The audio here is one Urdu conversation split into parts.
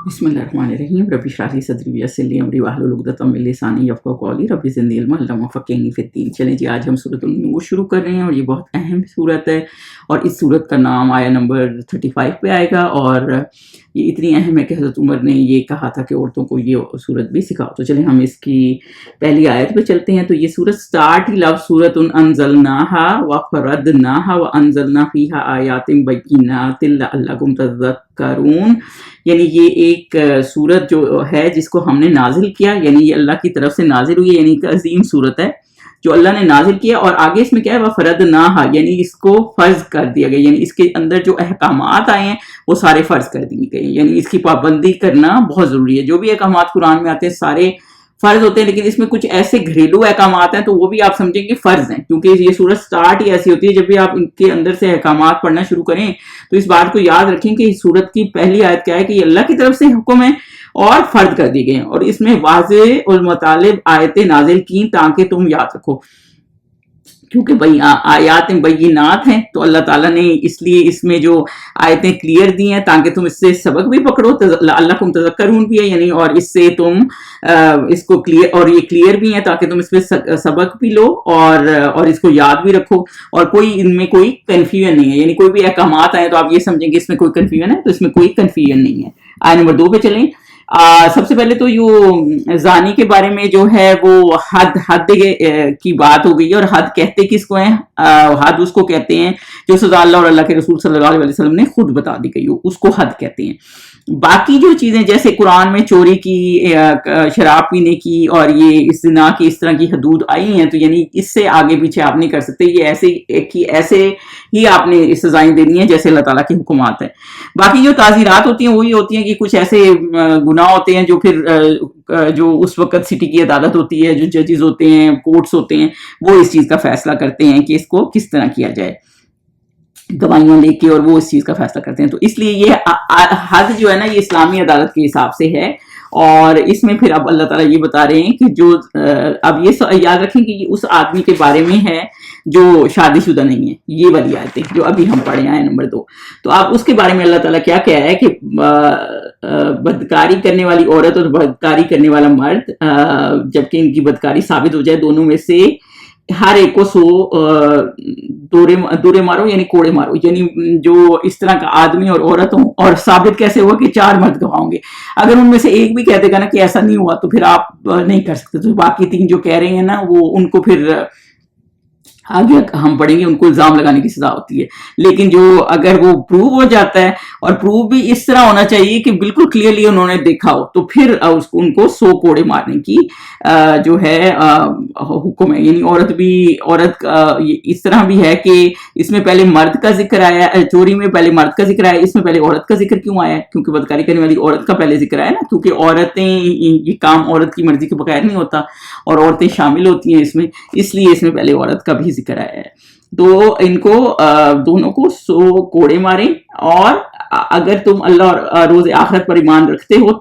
بسم اللہ الرحمن الرحیم رب اشرح لی صدری ویسر لی امری واحلل عقدۃ من لسانی یفقہوا قولی رب زدنی علما اللہم فقہنی فی الدین۔ چلیں جی، آج ہم سورۃ النور شروع کر رہے ہیں اور یہ بہت اہم صورت ہے، اور اس صورت کا نام آیا نمبر 35 پہ آئے گا، اور یہ اتنی اہم ہے کہ حضرت عمر نے یہ کہا تھا کہ عورتوں کو یہ صورت بھی سکھاؤ۔ تو چلیں ہم اس کی پہلی آیت پہ چلتے ہیں۔ تو یہ صورت سٹارٹ ہی لفظ سورۃ انزلناہا وفرضناہا وانزلنا فیہا آیات بینات لعلکم تذکرون، یعنی یہ ایک صورت جو ہے جس کو ہم نے نازل کیا، یعنی یہ اللہ کی طرف سے نازل ہوئی ہے، یعنی ایک عظیم صورت ہے جو اللہ نے نازل کیا، اور آگے اس میں کیا ہے وَفَرَضْنَاهَا، یعنی اس کو فرض کر دیا گیا، یعنی اس کے اندر جو احکامات آئے ہیں وہ سارے فرض کر دیے گئے، یعنی اس کی پابندی کرنا بہت ضروری ہے۔ جو بھی احکامات قرآن میں آتے ہیں سارے فرض ہوتے ہیں، لیکن اس میں کچھ ایسے گھریلو احکامات ہیں تو وہ بھی آپ سمجھیں کہ فرض ہیں، کیونکہ یہ صورت سٹارٹ ہی ایسی ہوتی ہے جب بھی آپ ان کے اندر سے احکامات پڑھنا شروع کریں تو اس بات کو یاد رکھیں کہ اس صورت کی پہلی آیت کیا ہے کہ یہ اللہ کی طرف سے حکم ہے اور فرض کر دیے گئے ہیں، اور اس میں واضح المطالب آیتیں نازل کی تاکہ تم یاد رکھو، کیونکہ آیات بینات ہیں تو اللہ تعالیٰ نے اس لیے اس میں جو آیتیں کلیئر دی ہیں تاکہ تم اس سے سبق بھی پکڑو، لعلکم تذکرون بھی ہے، یعنی اور اس سے تم اس کو کلیئر، اور یہ کلیئر بھی ہیں تاکہ تم اس پہ سبق بھی لو اور اس کو یاد بھی رکھو، اور کوئی ان میں کوئی کنفیوژن نہیں ہے، یعنی کوئی بھی احکامات آئے تو آپ یہ سمجھیں کہ اس میں کوئی کنفیوژن ہے، تو اس میں کوئی کنفیوژن نہیں ہے۔ آیت نمبر 2 پہ چلیں۔ سب سے پہلے تو یہ زانی کے بارے میں جو ہے وہ حد کی بات ہو گئی ہے، اور حد کہتے کس کو ہیں؟ حد اس کو کہتے ہیں جو سزا اللہ اور اللہ کے رسول صلی اللہ علیہ وسلم نے خود بتا دی گئی ہو، اس کو حد کہتے ہیں۔ باقی جو چیزیں جیسے قرآن میں چوری کی، شراب پینے کی، اور یہ زنا کی اس طرح کی حدود آئی ہیں، تو یعنی اس سے آگے پیچھے آپ نہیں کر سکتے، یہ ایسے ہی آپ نے سزائیں دینی ہیں جیسے اللہ تعالیٰ کے حکمات ہیں۔ باقی جو تعزیرات ہوتی ہیں وہی ہوتی ہیں کہ کچھ ایسے گناہ ہوتے ہیں جو پھر جو اس وقت سٹی کی عدالت ہوتی ہے، جو ججز ہوتے ہیں، کورٹس ہوتے ہیں، وہ اس چیز کا فیصلہ کرتے ہیں کہ اس کو کس طرح کیا جائے، گواہیاں لے کے، اور وہ اس چیز کا فیصلہ کرتے ہیں۔ تو اس لیے یہ حد جو ہے نا یہ اسلامی عدالت کے حساب سے ہے، اور اس میں پھر اب اللہ تعالیٰ یہ بتا رہے ہیں کہ جو اب یہ یاد رکھیں کہ یہ اس آدمی کے بارے میں ہے جو شادی شدہ نہیں ہے، یہ والی آیتیں جو ابھی ہم پڑھے ہیں نمبر 2۔ تو اب اس کے بارے میں اللہ تعالیٰ کیا کہہ ہے کہ بدکاری کرنے والی عورت اور بدکاری کرنے والا مرد، جبکہ ان کی بدکاری ثابت ہو جائے، دونوں میں سے ہر ایک کو 100 دورے مارو، یعنی کوڑے مارو، یعنی جو اس طرح کا آدمی اور عورت ہوں، اور ثابت کیسے ہوا کہ 4 مرد گواہ گے، اگر ان میں سے ایک بھی کہہ دے گا نا کہ ایسا نہیں ہوا تو پھر آپ نہیں کر سکتے، تو باقی 3 جو کہہ رہے ہیں نا وہ ان کو پھر آگے ہم پڑھیں گے ان کو الزام لگانے کی سزا ہوتی ہے۔ لیکن جو اگر وہ پروو ہو جاتا ہے، اور پروو بھی اس طرح ہونا چاہیے کہ بالکل کلیئرلی انہوں نے دیکھا ہو، تو پھر ان کو 100 کوڑے مارنے کی جو ہے حکم ہے۔ یعنی عورت اس طرح بھی ہے کہ اس میں پہلے مرد کا ذکر آیا، چوری میں پہلے مرد کا ذکر آیا، اس میں پہلے عورت کا ذکر کیوں آیا ہے؟ کیونکہ بدکاری کرنے والی عورت کا پہلے ذکر آیا نا، کیونکہ عورتیں، یہ کام عورت کی مرضی کے بغیر نہیں ہوتا، اور عورتیں شامل ہوتی ہیں اس میں، اس لیے اس میں پہلے عورت کا بھی ذکر آیا ہے۔ تو ان کو دونوں کو 100 کوڑے ماریں، اور اگر تم اللہ اور روز آخرت پر ایمان رکھتے ہو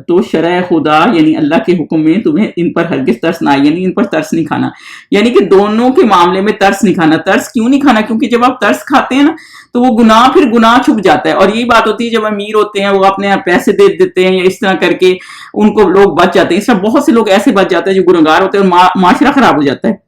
تو شرع خدا یعنی اللہ کے حکم میں تمہیں ان پر ہرگز ترس نہ آئے، یعنی ان پر ترس نہیں کھانا، یعنی کہ دونوں کے معاملے میں ترس نہیں کھانا۔ ترس کیوں نہیں کھانا؟ کیونکہ جب آپ ترس کھاتے ہیں نا تو وہ پھر گناہ چھپ جاتا ہے، اور یہی بات ہوتی ہے جب امیر ہوتے ہیں وہ اپنے پیسے دے دیتے ہیں یا اس طرح کر کے ان کو لوگ بچ جاتے ہیں، اس طرح بہت سے لوگ ایسے بچ جاتے ہیں جو گنہگار ہوتے ہیں، اور معاشرہ خراب ہو جاتا ہے۔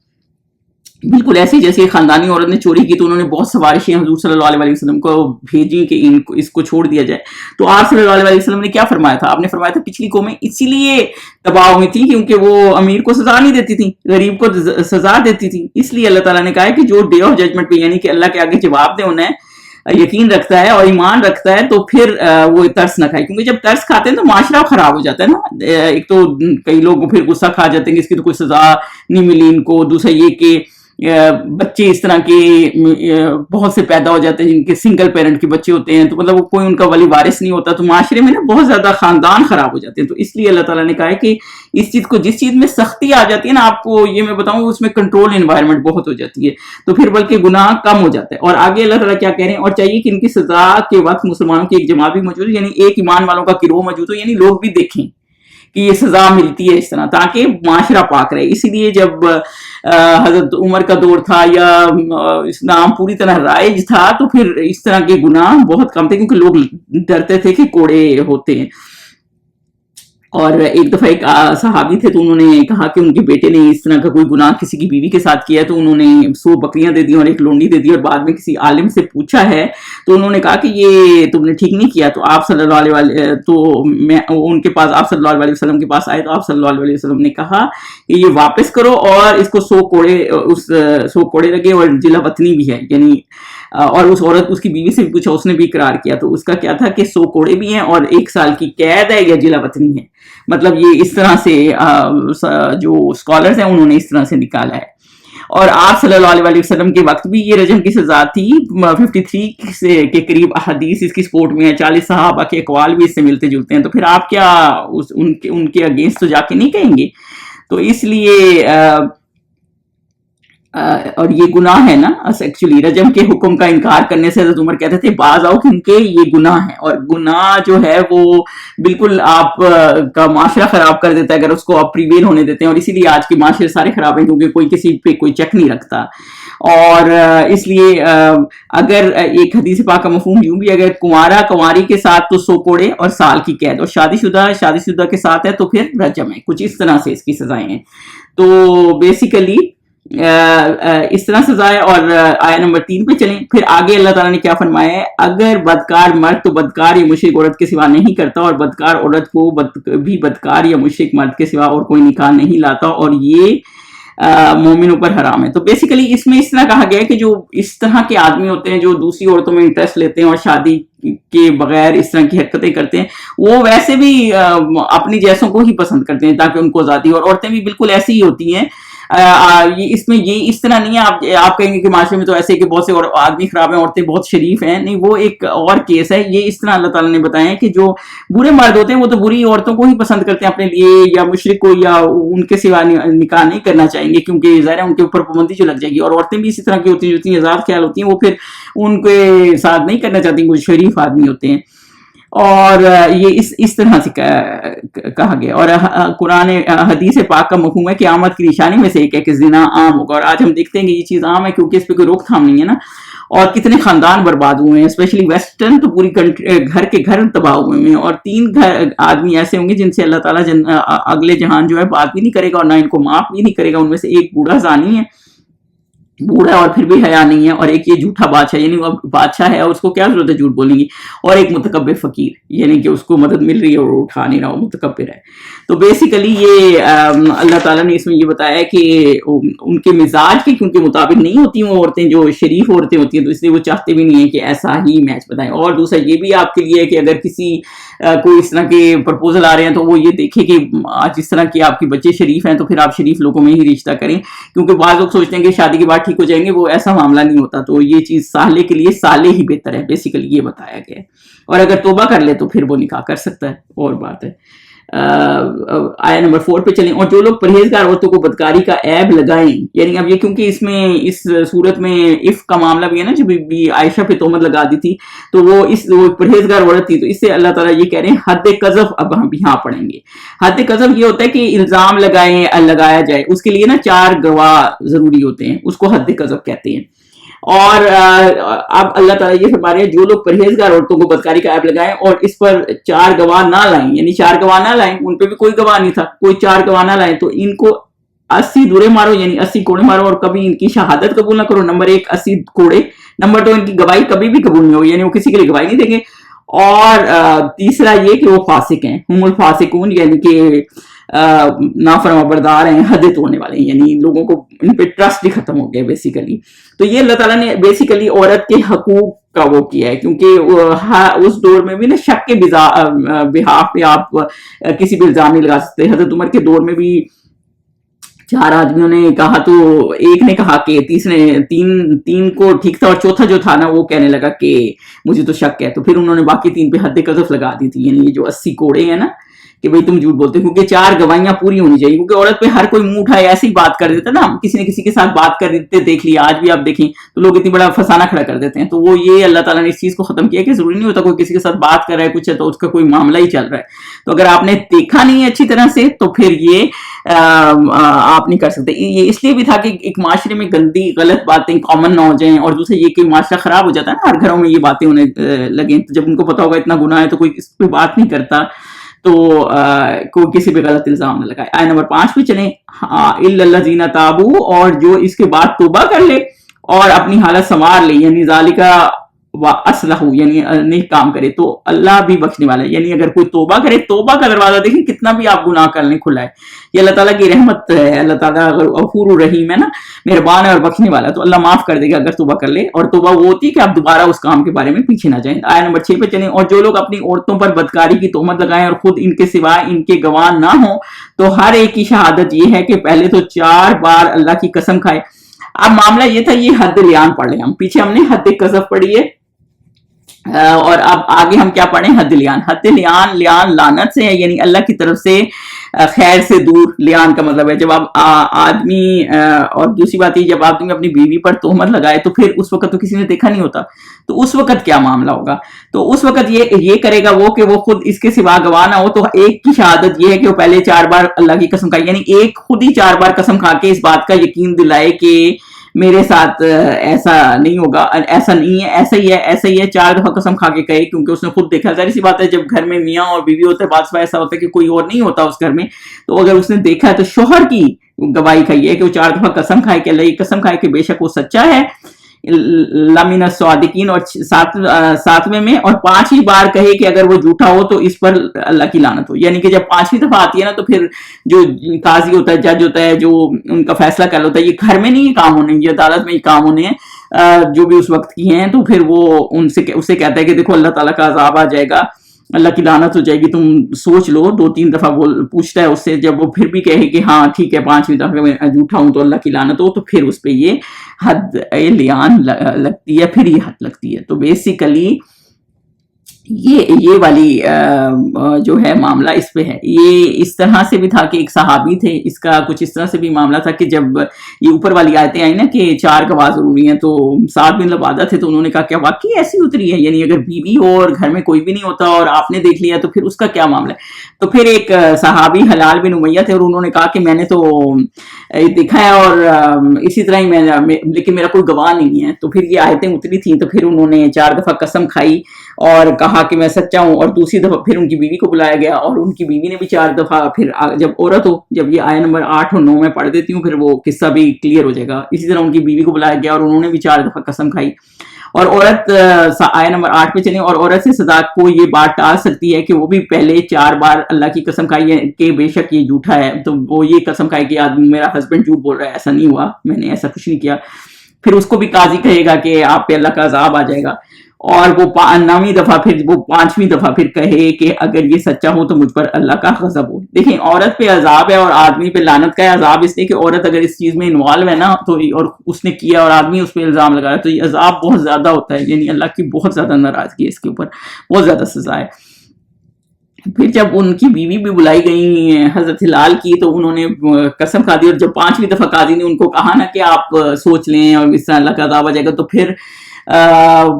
بالکل ایسے جیسے خاندانی عورت نے چوری کی تو انہوں نے بہت سفارشیں حضور صلی اللہ علیہ وسلم کو بھیجی کہ اس کو چھوڑ دیا جائے، تو آپ صلی اللہ علیہ وسلم نے کیا فرمایا تھا؟ آپ نے فرمایا تھا پچھلی قومیں اسی لیے تباہ ہوئی تھی کیونکہ وہ امیر کو سزا نہیں دیتی تھی، غریب کو سزا دیتی تھی، اس لیے اللہ تعالیٰ نے کہا ہے کہ جو ڈے آف ججمنٹ پہ، یعنی کہ اللہ کے آگے جواب دے انہیں یقین رکھتا ہے اور ایمان رکھتا ہے، تو پھر وہ ترس نہ کھائے، کیونکہ جب ترس کھاتے ہیں تو معاشرہ خراب ہو جاتا ہے نا۔ ایک تو کئی لوگ پھر غصہ کھا جاتے ہیں کہ اس کی تو کوئی سزا نہیں ملی ان کو، دوسرا یہ کہ بچے اس طرح کے بہت سے پیدا ہو جاتے ہیں جن کے سنگل پیرنٹ کے بچے ہوتے ہیں، تو مطلب کوئی ان کا ولی وارث نہیں ہوتا، تو معاشرے میں نا بہت زیادہ خاندان خراب ہو جاتے ہیں۔ تو اس لیے اللہ تعالیٰ نے کہا ہے کہ اس چیز کو، جس چیز میں سختی آ جاتی ہے نا، آپ کو یہ میں بتاؤں اس میں کنٹرول انوائرمنٹ بہت ہو جاتی ہے، تو پھر بلکہ گناہ کم ہو جاتا ہے۔ اور آگے اللہ تعالیٰ کیا کہہ رہے ہیں؟ اور چاہیے کہ ان کی سزا کے وقت مسلمانوں کی ایک جماعت بھی موجود ہو، یعنی ایک ایمان والوں کا گروہ موجود ہو، یعنی لوگ بھی دیکھیں کہ یہ سزا ملتی ہے اس طرح، تاکہ معاشرہ پاک رہے۔ اسی لیے جب حضرت عمر کا دور تھا یا اسلام پوری طرح رائج تھا تو پھر اس طرح کے گناہ بہت کم تھے، کیونکہ لوگ ڈرتے تھے کہ کوڑے ہوتے ہیں. اور ایک دفعہ ایک صحابی تھے تو انہوں نے کہا کہ ان کے بیٹے نے اس طرح کا کوئی گناہ کسی کی بیوی کے ساتھ کیا ہے، تو انہوں نے 100 بکریاں دے دی اور ایک لونڈی دے دی، اور بعد میں کسی عالم سے پوچھا ہے تو انہوں نے کہا کہ یہ تم نے ٹھیک نہیں کیا. تو آپ صلی اللہ علیہ تو میں ان کے پاس آپ صلی اللہ علیہ وسلم کے پاس آئے تو آپ صلی اللہ علیہ وسلم نے کہا کہ یہ واپس کرو اور اس کو 100 کوڑے لگے، اور جلا وطنی بھی ہے یعنی. اور اس عورت اس کی بیوی سے بھی پوچھا، اس نے بھی اقرار کیا، تو اس کا کیا تھا کہ 100 کوڑے بھی ہیں اور 1 سال کی قید ہے یا جلا وطنی ہے. مطلب یہ اس طرح سے جو اسکالرز ہیں انہوں نے اس طرح سے نکالا ہے. اور آپ صلی اللہ علیہ وسلم کے وقت بھی یہ رجم کی سزا تھی. 53 کے قریب احادیث اس کی سپورٹ میں ہے، 40 صحابہ کے اقوال بھی اس سے ملتے جلتے ہیں. تو پھر آپ کیا ان کے اگینسٹ تو جا کے نہیں کہیں گے. تو اس لیے اور یہ گناہ ہے نا ایکچولی. رجم کے حکم کا انکار کرنے سے حضرت عمر کہتے تھے باز آؤ کیونکہ یہ گناہ ہے، اور گناہ جو ہے وہ بالکل آپ کا معاشرہ خراب کر دیتا ہے اگر اس کو آپ پریویل ہونے دیتے ہیں. اور اسی لیے آج کے معاشرے سارے خراب ہیں کیونکہ کوئی کسی پہ کوئی چیک نہیں رکھتا. اور اس لیے اگر ایک حدیث پاک کا مفہوم یوں بھی، اگر کنواری کے ساتھ تو 100 کوڑے اور سال کی قید، اور شادی شدہ کے ساتھ ہے تو پھر رجم ہے. کچھ اس طرح سے اس کی سزائیں ہیں. تو بیسیکلی اس طرح سزا ہے. اور آیت نمبر 3 پہ چلیں. پھر آگے اللہ تعالیٰ نے کیا فرمایا ہے، اگر بدکار مرد تو بدکار یا مشرک عورت کے سوا نہیں کرتا، اور بدکار عورت کو بھی بدکار یا مشرک مرد کے سوا اور کوئی نکاح نہیں لاتا، اور یہ مومنوں پر حرام ہے. تو بیسیکلی اس میں اس طرح کہا گیا ہے کہ جو اس طرح کے آدمی ہوتے ہیں جو دوسری عورتوں میں انٹرسٹ لیتے ہیں اور شادی کے بغیر اس طرح کی حرکتیں کرتے ہیں، وہ ویسے بھی اپنی جیسوں کو ہی پسند کرتے ہیں تاکہ ان کو آزادی ہو. اور عورتیں بھی بالکل ایسی ہی ہوتی ہیں. اس میں یہ اس طرح نہیں ہے آپ کہیں گے کہ معاشرے میں تو ایسے کہ بہت سے آدمی خراب ہیں، عورتیں بہت شریف ہیں. نہیں، وہ ایک اور کیس ہے. یہ اس طرح اللہ تعالیٰ نے بتایا ہے کہ جو برے مرد ہوتے ہیں وہ تو بری عورتوں کو ہی پسند کرتے ہیں اپنے لیے، یا مشرک کو یا ان کے سوا نکاح نہیں کرنا چاہیں گے کیونکہ ظاہر ہے ان کے اوپر پابندی جو لگ جائے گی. اور عورتیں بھی اسی طرح کی ہوتی ہیں جو اتنی آزاد خیال ہوتی ہیں، وہ پھر ان کے ساتھ نہیں کرنا چاہتی، وہ شریف آدمی ہوتے ہیں. اور یہ اس طرح سے کہا گیا. اور قرآن حدیث پاک کا مفہوم ہے کہ قیامت کی نشانی میں سے ایک ہے کہ زنا عام ہوگا. اور آج ہم دیکھتے ہیں کہ یہ چیز عام ہے کیونکہ اس پہ کوئی روک تھام نہیں ہے نا. اور کتنے خاندان برباد ہوئے ہیں، اسپیشلی ویسٹرن تو پوری گھر کے گھر تباہ ہوئے ہیں. اور 3 آدمی ایسے ہوں گے جن سے اللہ تعالیٰ اگلے جہان جو ہے بات بھی نہیں کرے گا اور نہ ان کو معاف بھی نہیں کرے گا. ان میں سے ایک بوڑھا زانی ہے، بوڑھا اور پھر بھی حیا نہیں ہے، اور ایک یہ جھوٹا بادشاہ، یعنی وہ بادشاہ ہے اور اس کو کیا ضرورت ہے جھوٹ بولنے کی، اور ایک متکبر فقیر، یعنی کہ اس کو مدد مل رہی ہے اور وہ اٹھا نہیں رہا، وہ متکبر ہے. تو بیسیکلی یہ اللہ تعالیٰ نے اس میں یہ بتایا ہے کہ ان کے مزاج کے کیونکہ مطابق نہیں ہوتی وہ عورتیں، جو شریف عورتیں ہوتی ہیں، تو اس لیے وہ چاہتے بھی نہیں ہیں کہ ایسا ہی میچ بتائیں. اور دوسرا یہ بھی آپ کے لیے ہے کہ اگر کسی کوئی اس طرح کے پرپوزل آ رہے ہیں تو وہ یہ دیکھے کہ جس طرح کی آپ کے بچے شریف ہیں تو پھر آپ شریف لوگوں میں ہی رشتہ کریں، کیونکہ بعض لوگ سوچتے ہیں کہ شادی کے بعد ٹھیک ہو جائیں گے، وہ ایسا معاملہ نہیں ہوتا. تو یہ چیز سالے کے لیے سالے ہی بہتر ہے، بیسیکلی یہ بتایا گیا ہے. اور اگر توبہ کر لے تو پھر وہ نکاح کر سکتا ہے، اور بات ہے. آیت نمبر 4 پہ چلیں. اور جو لوگ پرہیزگار عورتوں کو بدکاری کا عیب لگائیں، یعنی اب یہ کیونکہ اس صورت میں عف کا معاملہ بھی ہے نا، جو بی عائشہ پہ تہمت لگا دی تھی، تو وہ پرہیزگار عورت تھی، تو اس سے اللہ تعالیٰ یہ کہہ رہے ہیں حد قذف. اب ہم یہاں پڑھیں گے. حد قذف یہ ہوتا ہے کہ الزام لگایا جائے، اس کے لیے نا 4 گواہ ضروری ہوتے ہیں، اس کو حد قذف کہتے ہیں. اور اب اللہ تعالیٰ یہ فرما رہے ہیں جو لوگ پرہیزگار عورتوں کو بدکاری کا عیب لگائیں اور اس پر 4 گواہ نہ لائیں، یعنی 4 گواہ نہ لائیں، ان پہ بھی کوئی گواہ نہیں تھا، کوئی 4 گواہ نہ لائیں، تو ان کو 80 دورے مارو، یعنی 80 کوڑے مارو، اور کبھی ان کی شہادت قبول نہ کرو. نمبر 1 80 کوڑے. نمبر 2 ان کی گواہی کبھی بھی قبول نہیں ہوگی، یعنی وہ کسی کے لیے گواہی نہیں دیں گے. اور تیسرا یہ کہ وہ فاسق ہیں، ہم الفاسقون، یعنی کہ نافرما بردار ہیں، حد توڑنے والے ہیں، یعنی لوگوں کو ان پہ ٹرسٹ ہی ختم ہو گیا بیسیکلی. تو یہ اللہ تعالیٰ نے بیسیکلی عورت کے حقوق کا وہ کیا ہے، کیونکہ اس دور میں بھی نا شک کے بحاف پہ آپ کسی بھی الزام نہیں لگا سکتے. حضرت عمر کے دور میں بھی 4 آدمیوں نے کہا تو ایک نے کہا کہ تین کو ٹھیک تھا، اور چوتھا جو تھا نا وہ کہنے لگا کہ مجھے تو شک ہے. تو پھر انہوں نے باقی 3 پہ حد قذف لگا دی تھی، یعنی یہ جو 80 کوڑے ہیں نا، کہ بھئی تم جھوٹ بولتے ہو، کیونکہ 4 گواہیاں پوری ہونی چاہیے، کیونکہ عورت پہ ہر کوئی منہ اٹھائے ایسی بات کر دیتا ہے نا، کسی نے کسی کے ساتھ بات کر دیتے، دیکھ لیا آج بھی آپ دیکھیں تو لوگ اتنی بڑا فسانہ کھڑا کر دیتے ہیں. تو وہ یہ اللہ تعالیٰ نے اس چیز کو ختم کیا کہ ضروری نہیں ہوتا کوئی کسی کے ساتھ بات کر رہا ہے کچھ ہے تو اس کا کوئی معاملہ ہی چل رہا ہے. تو اگر آپ نے دیکھا نہیں ہے اچھی طرح سے تو پھر یہ آپ نہیں کر سکتے. یہ اس لیے بھی تھا کہ ایک معاشرے میں گندی غلط باتیں کامن نہ ہو جائیں، اور دوسرے یہ کہ معاشرہ خراب ہو جاتا ہے نا، ہر گھروں میں یہ باتیں ہونے لگیں، تو جب ان کو پتا ہوگا اتنا گناہ ہے تو کوئی اس پہ بات نہیں کرتا، تو کوئی کسی پہ غلط الزام نہ لگائے. آیت نمبر 5 پہ چلیں. الا الذین تابوا، اور جو اس کے بعد توبہ کر لے اور اپنی حالت سنوار لے، یعنی ذالک واصلح، یعنی نیک کام کرے تو اللہ بھی بخشنے والا ہے. یعنی اگر کوئی توبہ کرے، توبہ کا دروازہ دیکھیں کتنا بھی آپ گناہ کر لیں کھلا ہے، یہ اللہ تعالیٰ کی رحمت ہے. اللہ تعالیٰ اگر غفور الرحیم ہے نا، مہربان ہے اور بخشنے والا، تو اللہ معاف کر دے گا اگر توبہ کر لے. اور توبہ وہ ہوتی ہے کہ آپ دوبارہ اس کام کے بارے میں پیچھے نہ جائیں. آیت نمبر 6 پہ چلیں. اور جو لوگ اپنی عورتوں پر بدکاری کی تہمت لگائیں اور خود ان کے سوا ان کے گواہ نہ ہوں، تو ہر ایک کی شہادت یہ ہے کہ پہلے تو 4 بار اللہ کی قسم کھائے. اب معاملہ یہ تھا، یہ حد لیان پڑھ لیں ہم، پیچھے ہم نے حد قذف پڑھی ہے، اور اب آگے ہم کیا پڑھیں؟ حد لیان. حد لیان، لیان لعنت سے ہے، یعنی اللہ کی طرف سے خیر سے دور. لیان کا مطلب ہے جب آپ آدمی، اور دوسری بات یہ جب آدمی اپنی بیوی پر تہمت لگائے تو پھر اس وقت تو کسی نے دیکھا نہیں ہوتا، تو اس وقت کیا معاملہ ہوگا؟ تو اس وقت یہ کرے گا وہ کہ وہ خود اس کے سوا گواہ نہ ہو. تو ایک کی شہادت یہ ہے کہ وہ پہلے 4 بار اللہ کی قسم کھائے، یعنی ایک خود ہی 4 بار قسم کھا کے اس بات کا یقین دلائے کہ میرے ساتھ ایسا نہیں ہوگا، ایسا نہیں ہے، ایسا ہی ہے، ایسا ہی ہے. 4 دفعہ قسم کھا کے کہے، کیونکہ اس نے خود دیکھا. ظاہر سی بات ہے جب گھر میں میاں اور بیوی ہوتے ہیں، بعض دفعہ ایسا ہوتا ہے کہ کوئی اور نہیں ہوتا اس گھر میں، تو اگر اس نے دیکھا ہے تو شوہر کی گواہی کہی ہے کہ وہ 4 دفعہ قسم کھائے کہ اللہ کی قسم کھائے کہ بے شک وہ سچا ہے، لمن الصادقین. اور 7ویں میں اور 5ویں بار کہے کہ اگر وہ جھوٹا ہو تو اس پر اللہ کی لعنت ہو. یعنی کہ جب 5ویں دفعہ آتی ہے نا، تو پھر جو قاضی ہوتا ہے، جج ہوتا ہے، جو ان کا فیصلہ کر ہوتا ہے، یہ گھر میں نہیں کام ہونے، یہ عدالت میں ہی کام ہونے ہیں جو بھی اس وقت کی ہیں. تو پھر وہ اسے کہتا ہے کہ دیکھو اللہ تعالیٰ کا عذاب آ جائے گا، اللہ کی لعنت ہو جائے گی، تم سوچ لو. 2-3 دفعہ پوچھتا ہے اس سے، جب وہ پھر بھی کہے کہ ہاں ٹھیک ہے 5ویں دفعہ میں جھوٹا ہوں تو اللہ کی لعنت ہو، تو پھر اس پہ یہ حد لیان لگتی ہے، پھر یہ حد لگتی ہے. تو بیسیکلی یہ والی جو ہے معاملہ اس پہ ہے. یہ اس طرح سے بھی تھا کہ ایک صحابی تھے، اس کا کچھ اس طرح سے بھی معاملہ تھا کہ جب یہ اوپر والی آیتیں آئی نا کہ 4 گواہ ضروری ہیں، تو سعد بن عبادہ تھے، تو انہوں نے کہا کیا واقعی ایسی اتری ہے؟ یعنی اگر بیوی ہو اور گھر میں کوئی بھی نہیں ہوتا اور آپ نے دیکھ لیا تو پھر اس کا کیا معاملہ ہے؟ تو پھر ایک صحابی حلال بن امیہ تھے، اور انہوں نے کہا کہ میں نے تو دیکھا ہے اور اسی طرح ہی لیکن میرا کوئی گواہ نہیں ہے. تو پھر یہ آیتیں اتری تھیں، تو پھر انہوں نے 4 دفعہ قسم کھائی اور کہا کہ میں سچا ہوں. اور دوسری دفعہ پھر ان کی بیوی کو بلایا گیا، اور ان کی بیوی نے بھی 4 دفعہ. پھر جب عورت ہو، جب یہ آیت نمبر 8 اور 9 میں پڑھ دیتی ہوں، پھر وہ قصہ بھی کلیئر ہو جائے گا. اسی طرح ان کی بیوی کو بلایا گیا اور انہوں نے بھی 4 دفعہ قسم کھائی. اور عورت، آیت نمبر 8 پہ چلیں. اور عورت سے سزا کو یہ بات ٹال سکتی ہے کہ وہ بھی پہلے 4 بار اللہ کی قسم کھائی ہے کہ بے شک یہ جھوٹا ہے. تو وہ یہ قسم کھائے کہ آدمی میرا ہسبینڈ جھوٹ بول رہا ہے، ایسا نہیں ہوا، میں نے ایسا کچھ نہیں کیا. پھر اس کو بھی قاضی کہے گا کہ آپ پہ اللہ کا عذاب آ جائے گا. اور وہ 9ویں دفعہ پھر وہ 5ویں دفعہ پھر کہے کہ اگر یہ سچا ہو تو مجھ پر اللہ کا غضب ہو. دیکھیں عورت پہ عذاب ہے اور آدمی پہ لعنت کا ہے. عذاب اس لیے کہ عورت اگر اس چیز میں انوالو ہے نا، تو اور اس نے کیا اور آدمی اس پہ الزام لگا رہا ہے، تو یہ عذاب بہت زیادہ ہوتا ہے. یعنی اللہ کی بہت زیادہ ناراضگی ہے اس کے اوپر، بہت زیادہ سزا ہے. پھر جب ان کی بیوی بھی بلائی گئی حضرت ہلال کی، تو انہوں نے قسم کھا دی. اور جب 5ویں دفعہ قاضی نے ان کو کہا نا کہ آپ سوچ لیں اور اس طرح اللہ کا عذاب آ جائے گا، تو پھر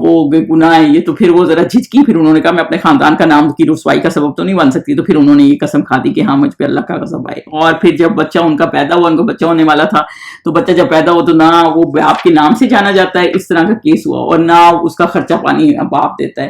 وہ بے گناہ ہے یہ. تو پھر وہ ذرا جھجکی. پھر انہوں نے کہا میں اپنے خاندان کا نام کی رسوائی کا سبب تو نہیں بن سکتی. تو پھر انہوں نے یہ قسم کھا دی کہ ہاں مجھ پہ اللہ کا غضب آئے. اور پھر جب بچہ ان کا پیدا ہوا، ان کو بچہ ہونے والا تھا، تو بچہ جب پیدا ہوا تو نہ وہ باپ کے نام سے جانا جاتا ہے، اس طرح کا کیس ہوا، اور نہ اس کا خرچہ پانی باپ دیتا ہے.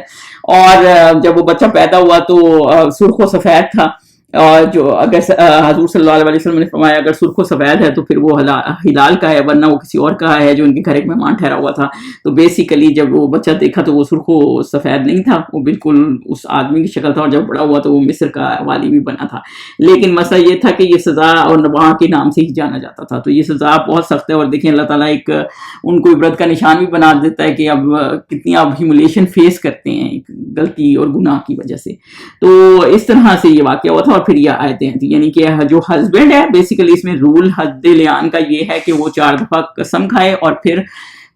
اور جب وہ بچہ پیدا ہوا تو سرخ و سفید تھا، اور جو اگر حضور صلی اللہ علیہ وسلم نے فرمایا اگر سرخ و سفید ہے تو پھر وہ ہلال کا ہے، ورنہ وہ کسی اور کا ہے جو ان کے گھر ایک مہمان ٹھہرا ہوا تھا. تو بیسیکلی جب وہ بچہ دیکھا تو وہ سرخ و سفید نہیں تھا، وہ بالکل اس آدمی کی شکل تھا. اور جب بڑا ہوا تو وہ مصر کا والی بھی بنا تھا. لیکن مسئلہ یہ تھا کہ یہ سزا اور وہاں کے نام سے ہی جانا جاتا تھا. تو یہ سزا بہت سخت ہے. اور دیکھیں اللہ تعالیٰ ایک ان کو عبرت کا نشان بھی بنا دیتا ہے کہ اب کتنی آپ ہیوملیشن فیس کرتے ہیں غلطی اور گناہ کی وجہ سے. تو اس طرح سے یہ واقعہ ہوا تھا. اور پھر یہ آیتیں تھیں، یعنی کہ جو ہسبینڈ ہے بیسیکلی اس میں رول حد لیان کا یہ ہے کہ وہ 4 دفعہ قسم کھائے اور پھر